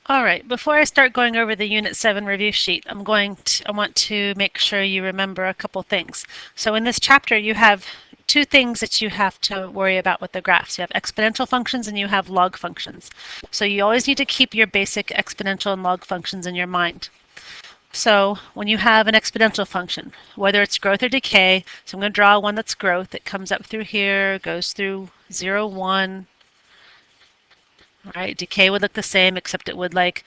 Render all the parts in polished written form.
All right, before I start going over the Unit 7 review sheet, I want to make sure you remember a couple things. So in this chapter, you have two things that you have to worry about with the graphs. You have exponential functions and you have log functions. So you always need to keep your basic exponential and log functions in your mind. So when you have an exponential function, whether it's growth or decay, so I'm going to draw one that's growth. It comes up through here, goes through 0, 1, right? Decay would look the same, except it would it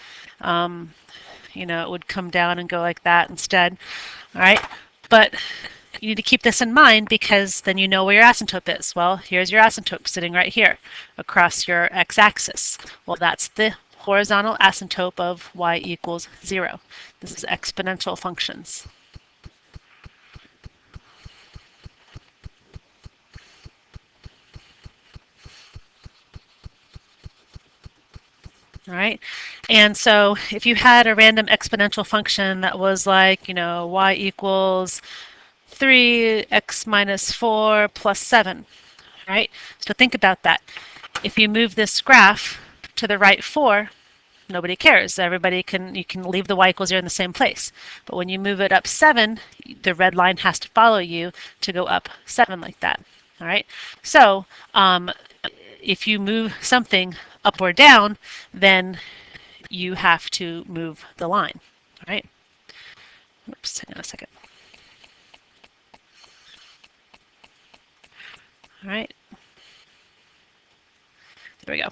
would come down and go like that instead. All right, but you need to keep this in mind because then you know where your asymptote is. Well, here's your asymptote sitting right here across your x-axis. Well, that's the horizontal asymptote of y equals 0. This is exponential functions. All right, and so if you had a random exponential function that was like, y equals 3x minus 4 plus 7, right? So think about that. If you move this graph to the right 4, nobody cares. You can leave the y equals 0 in the same place. But when you move it up 7, the red line has to follow you to go up 7 like that. All right. So if you move something up or down, then you have to move the line. All right. Oops, hang on a second. All right. There we go.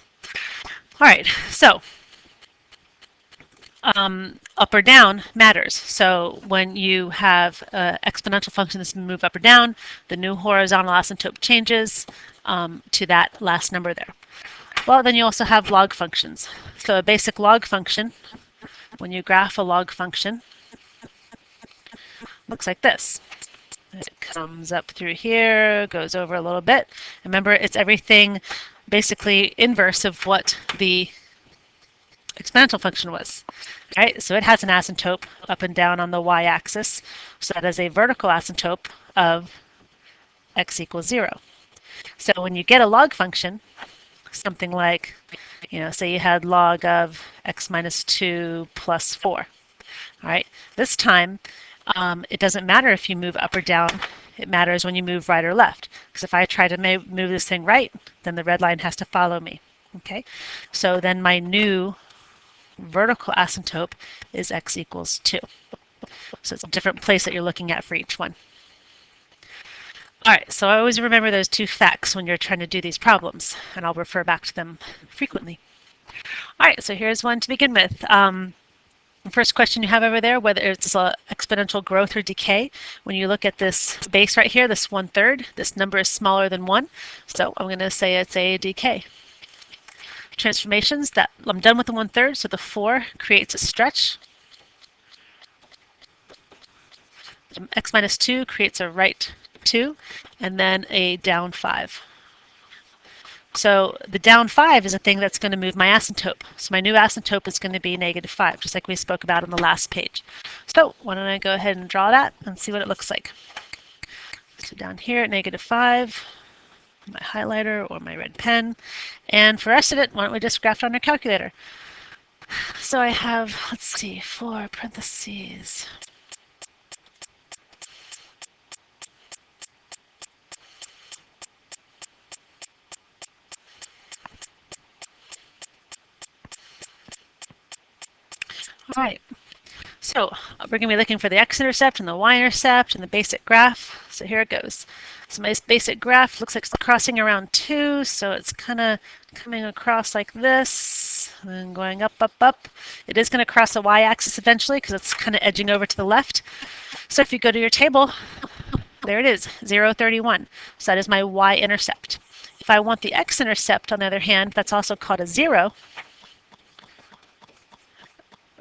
All right. So up or down matters. So when you have an exponential function that's move up or down, the new horizontal asymptote changes to that last number there. Well, then you also have log functions. So a basic log function, when you graph a log function, looks like this. It comes up through here, goes over a little bit. Remember, it's everything basically inverse of what the exponential function was. Right? So it has an asymptote up and down on the y-axis. So that is a vertical asymptote of x equals 0. So when you get a log function, something like, say you had log of x minus 2 plus 4. All right, this time it doesn't matter if you move up or down. It matters when you move right or left. Because if I try to move this thing right, then the red line has to follow me. Okay, so then my new vertical asymptote is x equals 2. So it's a different place that you're looking at for each one. All right, so I always remember those two facts when you're trying to do these problems, and I'll refer back to them frequently. All right, so here's one to begin with. The first question you have over there, whether it's exponential growth or decay, when you look at this base right here, this 1/3, this number is smaller than 1, so I'm going to say it's a decay. Transformations, that I'm done with the 1/3, so the 4 creates a stretch. X minus 2 creates a right 2, and then a down 5. So the down 5 is a thing that's going to move my asymptote. So my new asymptote is going to be -5, just like we spoke about on the last page. So why don't I go ahead and draw that and see what it looks like. So down here at -5, my highlighter or my red pen. And for the rest of it, why don't we just graph it on our calculator. So I have, let's see, 4 parentheses. All right, so we're going to be looking for the x-intercept and the y-intercept and the basic graph. So here it goes. So my basic graph looks like it's crossing around 2, so it's kind of coming across like this, and then going up, up, up. It is going to cross the y-axis eventually because it's kind of edging over to the left. So if you go to your table, there it is, 0, 31. So that is my y-intercept. If I want the x-intercept, on the other hand, that's also called a 0.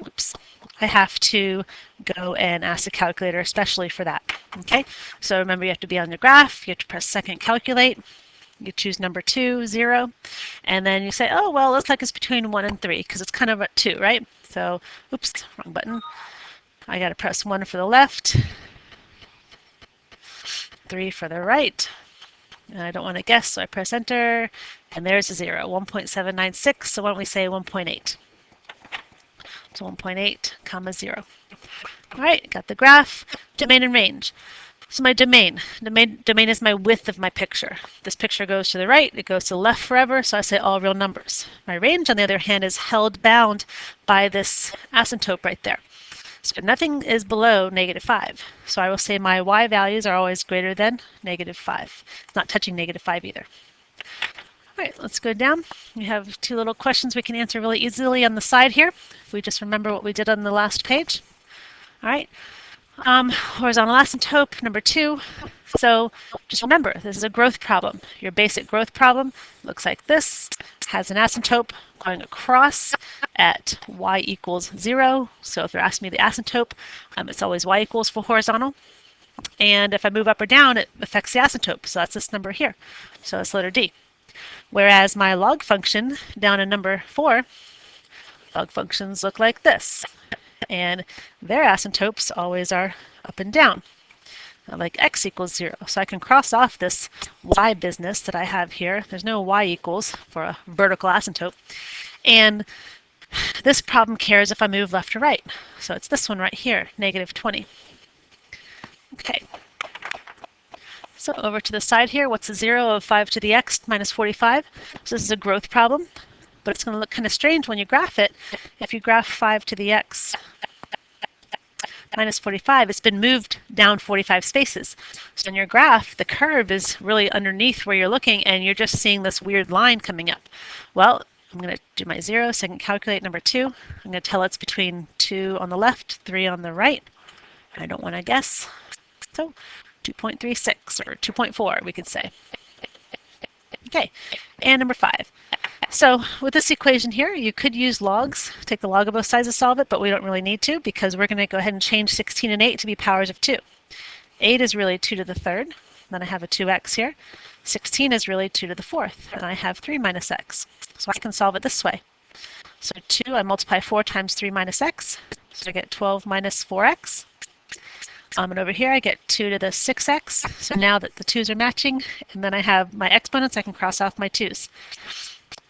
Oops. I have to go and ask the calculator especially for that. Okay, so remember you have to be on your graph, you have to press second calculate, you choose number 2, 0, and then you say, oh, well, it looks like it's between 1 and 3 because it's kind of at 2, right? So, oops, wrong button. I got to press 1 for the left, 3 for the right. And I don't want to guess, so I press enter, and there's a 0, 1.796, so why don't we say 1.8? So 1.8, comma 0. All right, got the graph, domain and range. So my domain is my width of my picture. This picture goes to the right, it goes to the left forever, so I say all real numbers. My range, on the other hand, is held bound by this asymptote right there. So nothing is below -5. So I will say my y values are always greater than -5. It's not touching -5 either. All right, let's go down. We have two little questions we can answer really easily on the side here, if we just remember what we did on the last page. All right. Horizontal asymptote, number 2. So just remember, this is a growth problem. Your basic growth problem looks like this. Has an asymptote going across at y equals 0. So if they're asking me the asymptote, it's always y equals for horizontal. And if I move up or down, it affects the asymptote. So that's this number here. So it's letter D. Whereas my log function down in number 4, log functions look like this. And their asymptotes always are up and down, like x equals 0. So I can cross off this y business that I have here. There's no y equals for a vertical asymptote. And this problem cares if I move left or right. So it's this one right here, -20. Okay. So over to the side here, what's the 0 of 5 to the x minus 45? So this is a growth problem, but it's going to look kind of strange when you graph it. If you graph 5 to the x minus 45, it's been moved down 45 spaces. So in your graph, the curve is really underneath where you're looking, and you're just seeing this weird line coming up. Well, I'm going to do my 0, so I can calculate number 2. I'm going to tell it's between 2 on the left, 3 on the right. I don't want to guess. So 2.36 or 2.4, we could say. Okay, and number 5. So with this equation here, you could use logs, take the log of both sides to solve it, but we don't really need to because we're going to go ahead and change 16 and 8 to be powers of 2. 8 is really 2 to the 3rd, then I have a 2x here. 16 is really 2 to the 4th, and I have 3 minus x. So I can solve it this way. So 2, I multiply 4 times 3 minus x, so I get 12 minus 4x. And over here I get 2 to the 6x, so now that the 2's are matching, and then I have my exponents, I can cross off my 2's.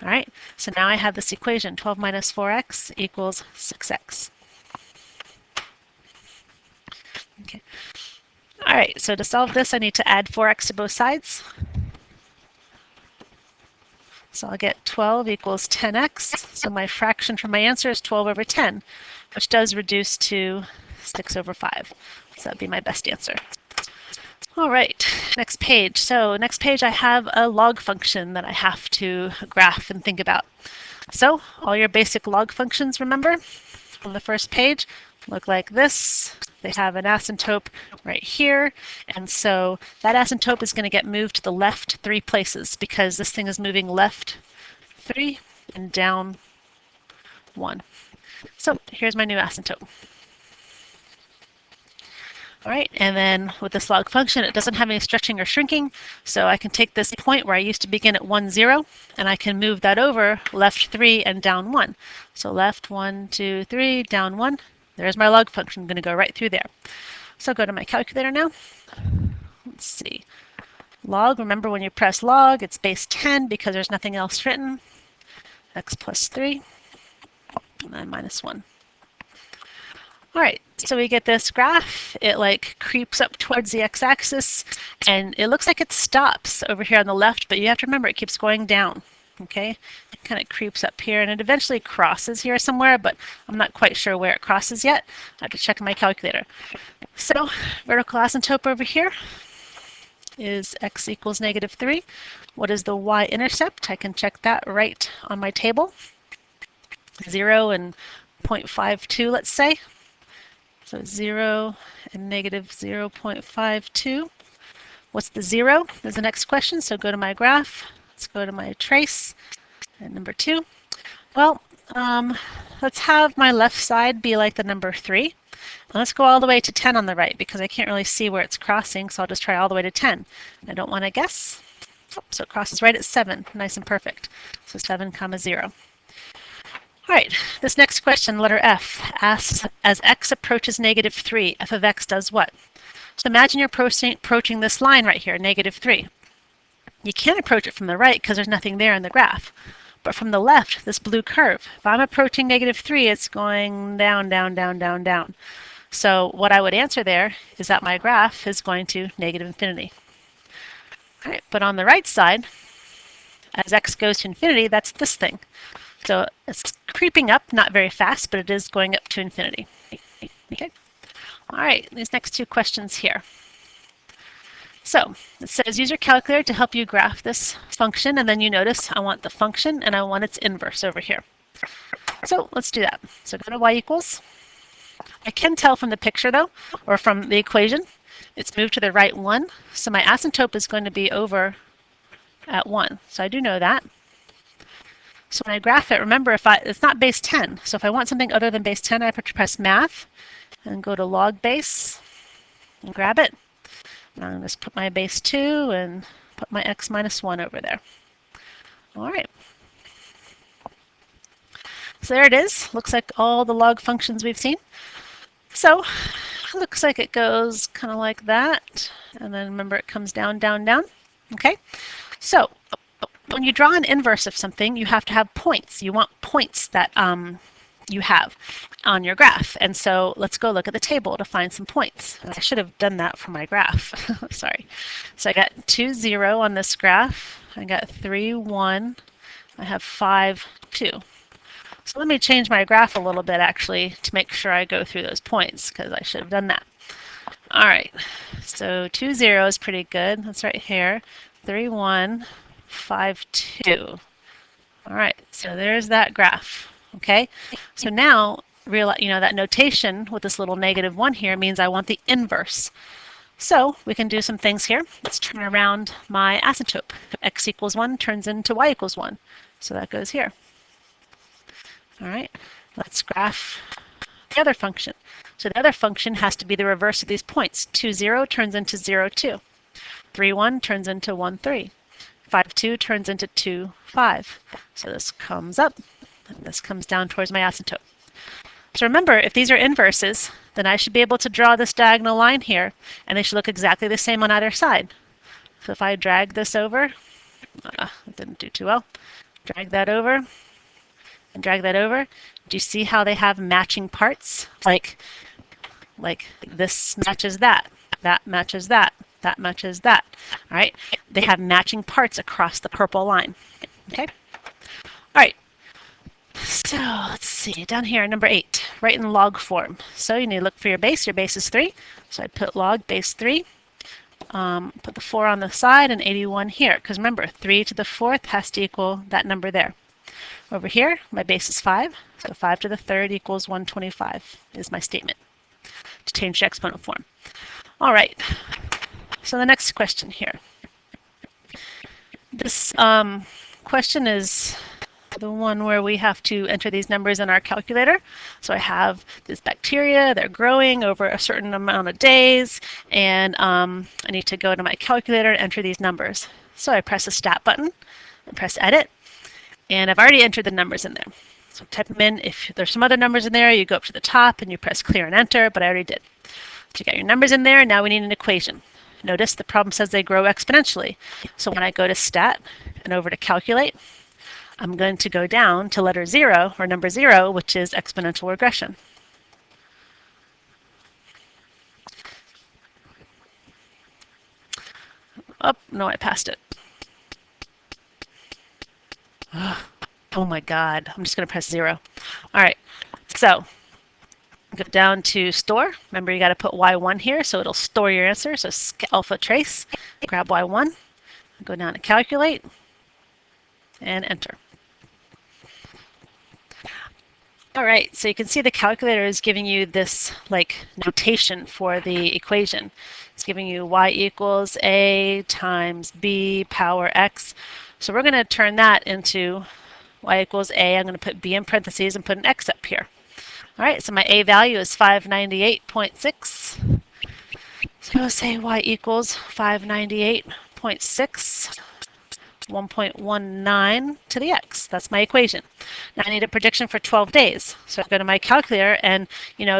All right, so now I have this equation, 12 minus 4x equals 6x. Okay. All right, so to solve this, I need to add 4x to both sides. So I'll get 12 equals 10x. So my fraction for my answer is 12 over 10, which does reduce to 6 over 5. So that'd be my best answer. All right, next page. So next page I have a log function that I have to graph and think about. So all your basic log functions, remember, on the first page look like this. They have an asymptote right here, and so that asymptote is going to get moved to the left 3 places because this thing is moving left 3 and down 1. So here's my new asymptote. All right, and then with this log function, it doesn't have any stretching or shrinking, so I can take this point where I used to begin at 1, 0, and I can move that over left 3 and down 1. So left 1, 2, 3, down 1. There's my log function. I'm going to go right through there. So I'll go to my calculator now. Let's see. Log, remember when you press log, it's base 10 because there's nothing else written. X plus 3, and then minus 1. All right, so we get this graph. It like creeps up towards the x-axis, and it looks like it stops over here on the left, but you have to remember it keeps going down. Okay, it kind of creeps up here, and it eventually crosses here somewhere, but I'm not quite sure where it crosses yet. I have to check my calculator. So vertical asymptote over here is x equals -3. What is the y-intercept? I can check that right on my table. 0 and 0.52, let's say. So 0 and -0.52. What's the 0? Is the next question. So go to my graph. Let's go to my trace. And number 2. Well, let's have my left side be like the number 3. And let's go all the way to 10 on the right because I can't really see where it's crossing, so I'll just try all the way to 10. I don't want to guess. Oh, so it crosses right at 7. Nice and perfect. So 7, 0. All right, this next question, letter F, asks, as x approaches -3, f of x does what? So imagine you're approaching this line right here, -3. You can't approach it from the right because there's nothing there in the graph. But from the left, this blue curve, if I'm approaching -3, it's going down, down, down, down, down. So what I would answer there is that my graph is going to -infinity. All right, but on the right side, as x goes to infinity, that's this thing. So it's creeping up, not very fast, but it is going up to infinity. Okay. All right, these next two questions here. So it says use your calculator to help you graph this function, and then you notice I want the function and I want its inverse over here. So let's do that. So go to y equals. I can tell from the picture though, or from the equation, it's moved to the right 1. So my asymptote is going to be over at 1. So I do know that. So when I graph it, remember it's not base 10. So if I want something other than base 10, I have to press math and go to log base and grab it. I'm just put my base 2 and put my x minus 1 over there. All right. So there it is. Looks like all the log functions we've seen. So it looks like it goes kind of like that. And then remember it comes down, down, down. Okay. So when you draw an inverse of something, you have to have points. You want points that you have on your graph. And so let's go look at the table to find some points. And I should have done that for my graph. Sorry. So I got 2, 0 on this graph. I got 3, 1. I have 5, 2. So let me change my graph a little bit actually to make sure I go through those points because I should have done that. All right. So 2, 0 is pretty good. That's right here. 3, 1, 5, 2. All right. So there's that graph. Okay, so now that notation with this little -1 here means I want the inverse. So we can do some things here. Let's turn around my asymptote. X equals 1 turns into y equals 1. So that goes here. All right, let's graph the other function. So the other function has to be the reverse of these points. 2, 0 turns into 0, 2. 3, 1 turns into 1, 3. 5, 2 turns into 2, 5. So this comes up. And this comes down towards my asymptote. So remember, if these are inverses, then I should be able to draw this diagonal line here, and they should look exactly the same on either side. So if I drag this over, it didn't do too well. Drag that over, and drag that over. Do you see how they have matching parts? Like this matches that matches that matches that. All right, they have matching parts across the purple line. Okay, all right. So let's see, down here, number 8, write in log form. So you need to look for your base. Your base is 3. So I'd put log base 3, put the 4 on the side and 81 here. Because remember, 3 to the 4th has to equal that number there. Over here, my base is 5. So 5 to the 3rd equals 125 is my statement to change the exponent form. All right, so the next question here. This question is the one where we have to enter these numbers in our calculator. So I have this bacteria, they're growing over a certain amount of days, and I need to go to my calculator and enter these numbers. So I press the stat button and press edit, and I've already entered the numbers in there. So type them in. If there's some other numbers in there, you go up to the top and you press clear and enter, but I already did. So you got your numbers in there, and now we need an equation. Notice the problem says they grow exponentially. So when I go to stat and over to calculate, I'm going to go down to letter 0, or number 0, which is exponential regression. Oh, no, I passed it. Oh my God, I'm just going to press 0. All right, so go down to store. Remember, you got to put y1 here, so it'll store your answer. So alpha trace, grab y1, go down to calculate, and enter. All right, so you can see the calculator is giving you this notation for the equation. It's giving you y equals a times b power x. So we're going to turn that into y equals a. I'm going to put b in parentheses and put an x up here. All right, so my a value is 598.6. So I'll say y equals 598.6. 1.19 to the x. That's my equation. Now I need a prediction for 12 days. So I go to my calculator, and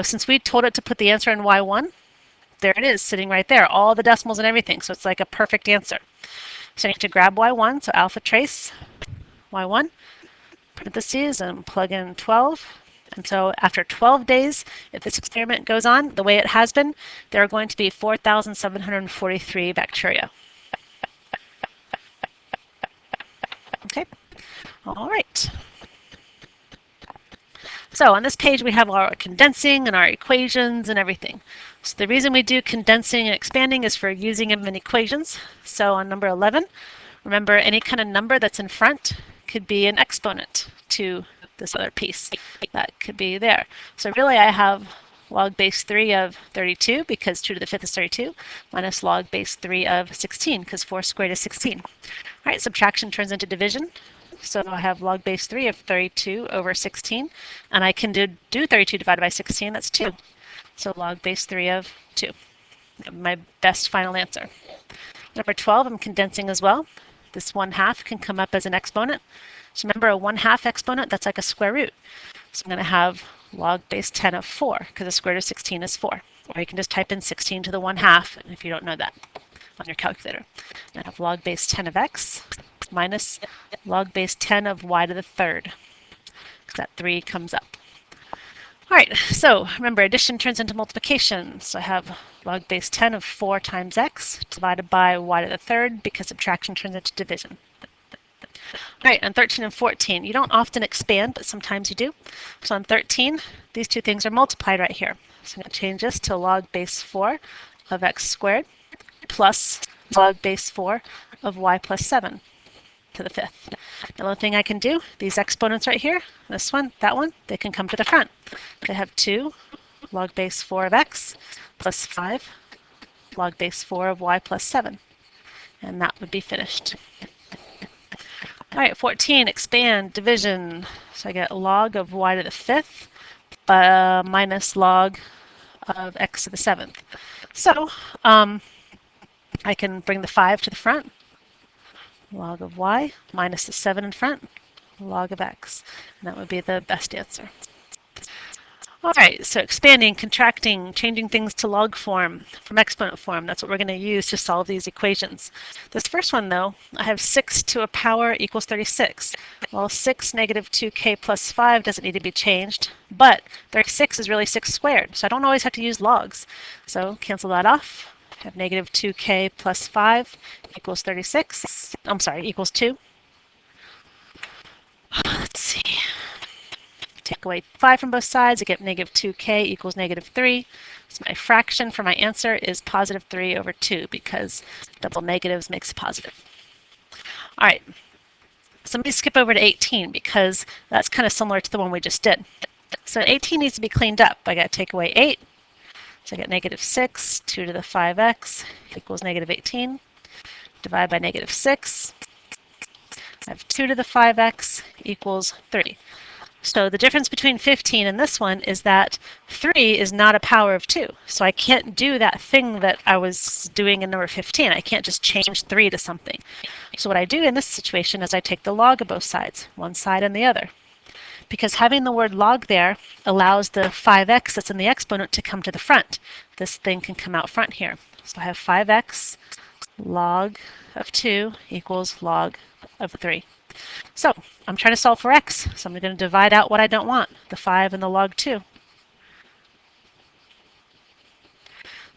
since we told it to put the answer in y1, there it is sitting right there, all the decimals and everything. So it's like a perfect answer. So I need to grab y1, so alpha trace y1, parentheses, and plug in 12. And so after 12 days, if this experiment goes on the way it has been, there are going to be 4,743 bacteria. Okay, all right. So on this page, we have our condensing and our equations and everything. So the reason we do condensing and expanding is for using them in equations. So on number 11, remember any kind of number that's in front could be an exponent to this other piece. That could be there. So really I have log base 3 of 32 because 2 to the 5th is 32 minus log base 3 of 16 because 4 squared is 16. All right, subtraction turns into division. So I have log base 3 of 32 over 16, and I can do 32 divided by 16, that's 2. So log base 3 of 2, my best final answer. Number 12, I'm condensing as well. This 1/2 can come up as an exponent. So remember a 1/2 exponent, that's like a square root. So I'm going to have log base 10 of 4, because the square root of 16 is 4. Or you can just type in 16 to the 1/2, if you don't know that, on your calculator. And I have log base 10 of x minus log base 10 of y to the 3rd, because that 3 comes up. All right, so remember addition turns into multiplication. So I have log base 10 of 4 times x divided by y to the 3rd because subtraction turns into division. All right, on 13 and 14, you don't often expand, but sometimes you do. So on 13, these two things are multiplied right here. So I'm going to change this to log base 4 of x squared plus log base 4 of y plus 7 to the 5th. The only thing I can do, these exponents right here, this one, that one, they can come to the front. I have 2 log base 4 of x plus 5 log base 4 of y plus 7. And that would be finished. All right, 14, expand, division. So I get log of y to the 5th minus log of x to the 7th. So I can bring the 5 to the front. Log of y minus the 7 in front, log of x. And that would be the best answer. All right, so expanding, contracting, changing things to log form from exponent form. That's what we're going to use to solve these equations. This first one, though, I have 6 to a power equals 36. Well, 6 negative 2k plus 5 doesn't need to be changed, but 36 is really 6 squared, so I don't always have to use logs. So cancel that off. I have negative 2k plus 5 equals 36. I'm sorry, equals 2. Let's see. Take away 5 from both sides, I get negative 2k equals negative 3. So my fraction for my answer is positive 3 over 2 because double negatives makes a positive. All right, somebody skip over to 18 because that's kind of similar to the one we just did. So 18 needs to be cleaned up. I got to take away 8. So I get negative 6, 2 to the 5x equals negative 18. Divide by negative 6. I have 2 to the 5x equals 30. So the difference between 15 and this one is that 3 is not a power of 2. So I can't do that thing that I was doing in number 15. I can't just change 3 to something. So what I do in this situation is I take the log of both sides, one side and the other. Because having the word log there allows the 5x that's in the exponent to come to the front. This thing can come out front here. So I have 5x log of 2 equals log of 3. So I'm trying to solve for x, so I'm going to divide out what I don't want, the 5 and the log 2.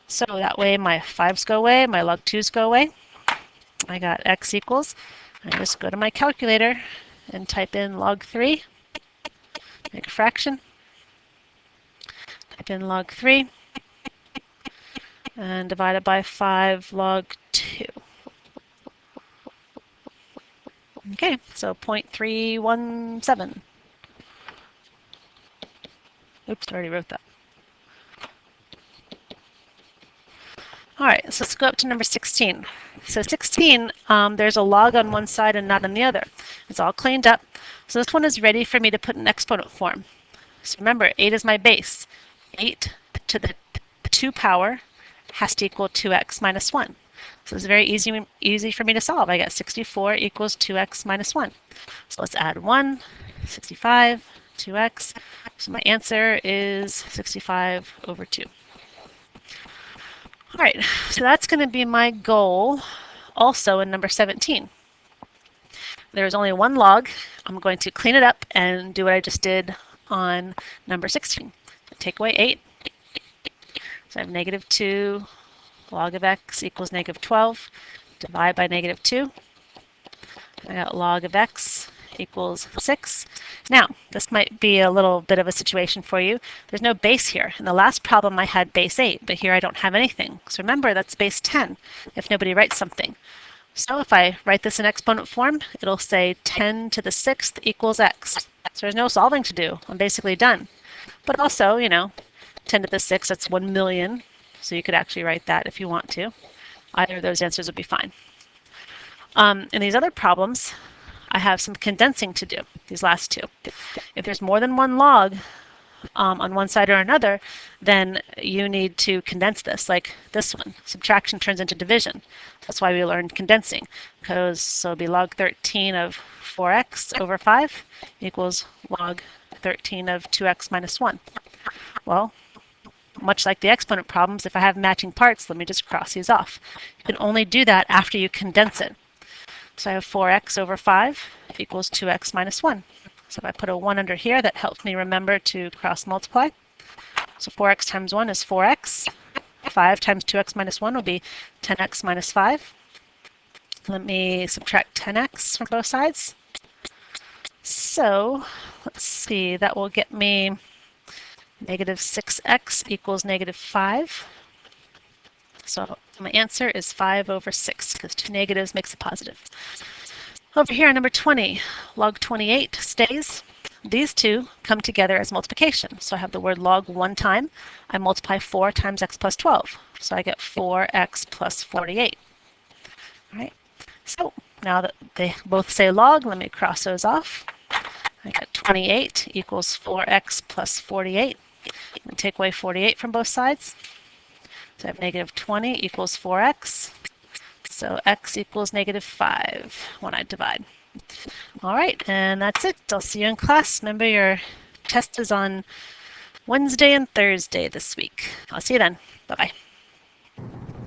So that way my 5's go away, my log 2's go away. I got x equals, I just go to my calculator and type in log 3, make a fraction, type in log 3, and divide it by 5 log 2. Okay, so 0.317. Oops, I already wrote that. All right, so let's go up to number 16. So 16, there's a log on one side and not on the other. It's all cleaned up. So this one is ready for me to put in exponent form. So remember, 8 is my base. 8 to the 2 power has to equal 2x minus 1. So it's very easy for me to solve. I got 64 equals 2x minus 1. So let's add 1, 65, 2x. So my answer is 65 over 2. All right, so that's going to be my goal also in number 17. there's only one log, I'm going to clean it up and do what I just did on number 16. Take away 8. So I have negative 2 log of x equals negative 12. Divide by negative 2. I got log of x equals 6. Now, this might be a little bit of a situation for you. There's no base here. In the last problem I had base 8, but here I don't have anything. So remember, that's base 10 if nobody writes something. So if I write this in exponent form, it'll say 10 to the 6th equals x. So there's no solving to do. I'm basically done. But also, 10 to the 6th, that's 1 million. So you could actually write that if you want to. Either of those answers would be fine. In these other problems, I have some condensing to do, these last two. If there's more than one log on one side or another, then you need to condense this, like this one. Subtraction turns into division. That's why we learned condensing, because so it'll be log 13 of 4x over 5 equals log 13 of 2x minus 1. Well, much like the exponent problems, if I have matching parts, let me just cross these off. You can only do that after you condense it. So I have 4x over 5 equals 2x minus 1. So if I put a 1 under here, that helps me remember to cross multiply. So 4x times 1 is 4x. 5 times 2x minus 1 will be 10x minus 5. Let me subtract 10x from both sides. So let's see, that will get me negative 6x equals negative 5. So my answer is 5 over 6, because 2 negatives makes a positive. Over here, number 20, log 28 stays. These two come together as multiplication. So I have the word log one time. I multiply 4 times x plus 12. So I get 4x plus 48. All right. So now that they both say log, let me cross those off. I got 28 equals 4x plus 48. And take away 48 from both sides. So I have negative 20 equals 4x. So x equals negative 5 when I divide. All right, and that's it. I'll see you in class. Remember, your test is on Wednesday and Thursday this week. I'll see you then. Bye-bye.